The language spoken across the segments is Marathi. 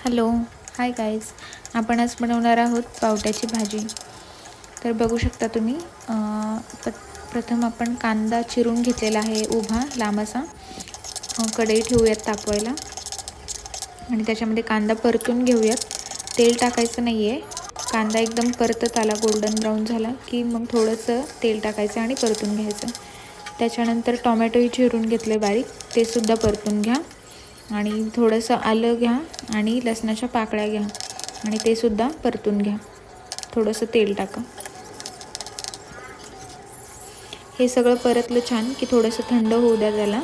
Hello, hi guys. आपण आज बनवणार आहोत पावट्याची भाजी. तर बघू शकता तुम्ही, प्रथम आपण कांदा चिरून घेतलेला आहे उभा लांब असा. कढई ठेवूयात तापवायला आणि त्याच्यामध्ये कांदा परतून घेऊयात. तेल टाकायचं नाही आहे. कांदा एकदम परतत आला, गोल्डन ब्राऊन झाला की मग थोडंसं तेल टाकायचं आणि परतून घ्यायचं. त्याच्यानंतर टोमॅटोही चिरून घेतले बारीक, ते सुद्धा परतून घ्या. आणि थोडंसं आलं घ्या आणि लसणाच्या पाकळ्या घ्या आणि ते सुद्धा परतून घ्या. थोडंसं तेल टाका. हे सगळं परतलं छान की थोडंसं थंड होऊ द्या त्याला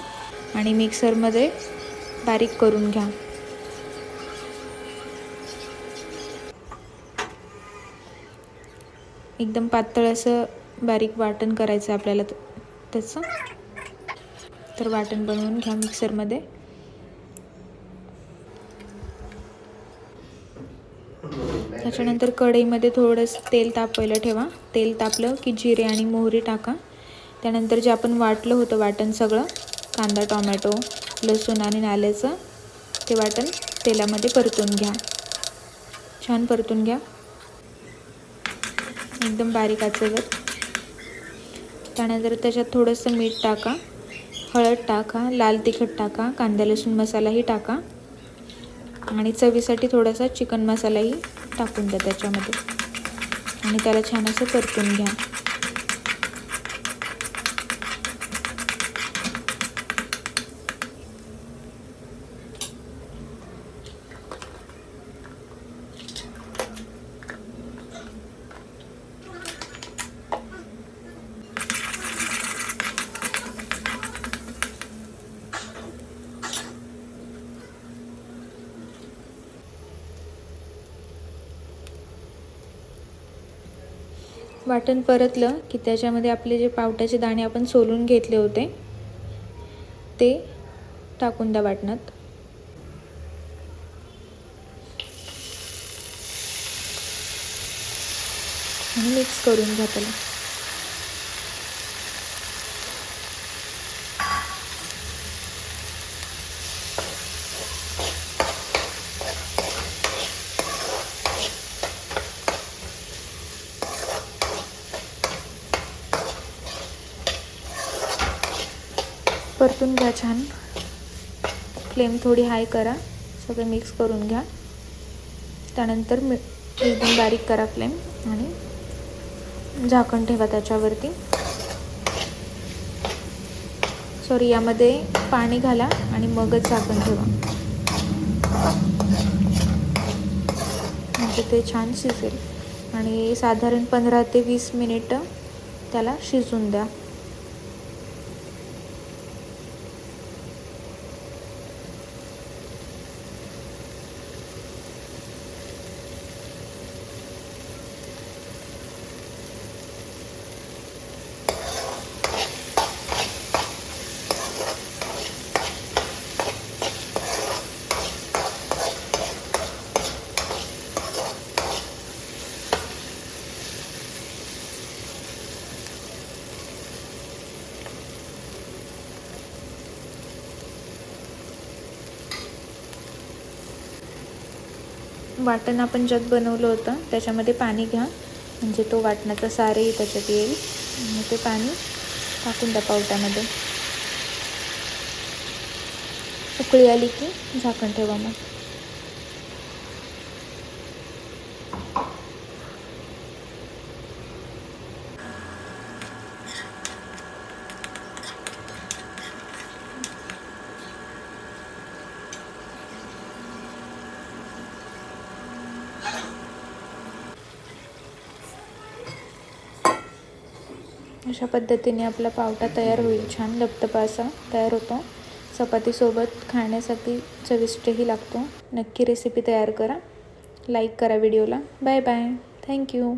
आणि मिक्सरमध्ये बारीक करून घ्या. एकदम पातळ असं बारीक वाटण करायचं आपल्याला त्याचं. तर वाटण बनवून घ्या मिक्सरमध्ये. त्याच्यानंतर कढईमध्ये थोडंसं तेल तापवायला ठेवा. तेल तापलं की जिरे आणि मोहरी टाका. त्यानंतर जे आपण वाटलं होतं वाटण सगळं, कांदा, टोमॅटो, लसूण आणि आल्याचं, ते वाटण तेलामध्ये परतून घ्या. छान परतून घ्या एकदम बारीक आचेवर. त्यानंतर त्याच्यात थोडंसं मीठ टाका, हळद टाका, लाल तिखट टाका, कांदा लसूण मसालाही टाका आणि चवीसाठी थोडासा चिकन मसालाही टाकून द्या त्याच्यामध्ये आणि त्याला छान असं परतून घ्या. वाटण परतलं की त्याच्यामध्ये आपले जे पावट्याचे दाणे आपण सोलून घेतले होते ते टाकून द्या वाटणात. आणि मिक्स करून घ्या त्याला. परतून घ्या छान. फ्लेम थोडी हाय करा, सगळं मिक्स करून घ्या. त्यानंतर एकदम बारीक करा फ्लेम आणि झाकण ठेवा त्याच्यावरती. यामध्ये पाणी घाला आणि मगच झाकण ठेवा, म्हणजे ते छान शिजेल. आणि साधारण 15 ते 20 मिनिटं त्याला शिजून द्या. वाटण आपण ज्यात बनवलं होतं त्याच्यामध्ये पाणी घ्या, म्हणजे तो वाटणाचा सारही त्याच्यात येईल. आणि ते पाणी टाकून द्या पावट्यामध्ये. उकळी आली की झाकण ठेवा. मग अशा पद्धतीने आपला पावटा तयार होईल. छान लपतपा असा तयार होतो. चपातीसोबत खाण्यासाठी चविष्टही लागतो. नक्की रेसिपी तयार करा. लाईक करा व्हिडिओला. Bye bye. थँक्यू.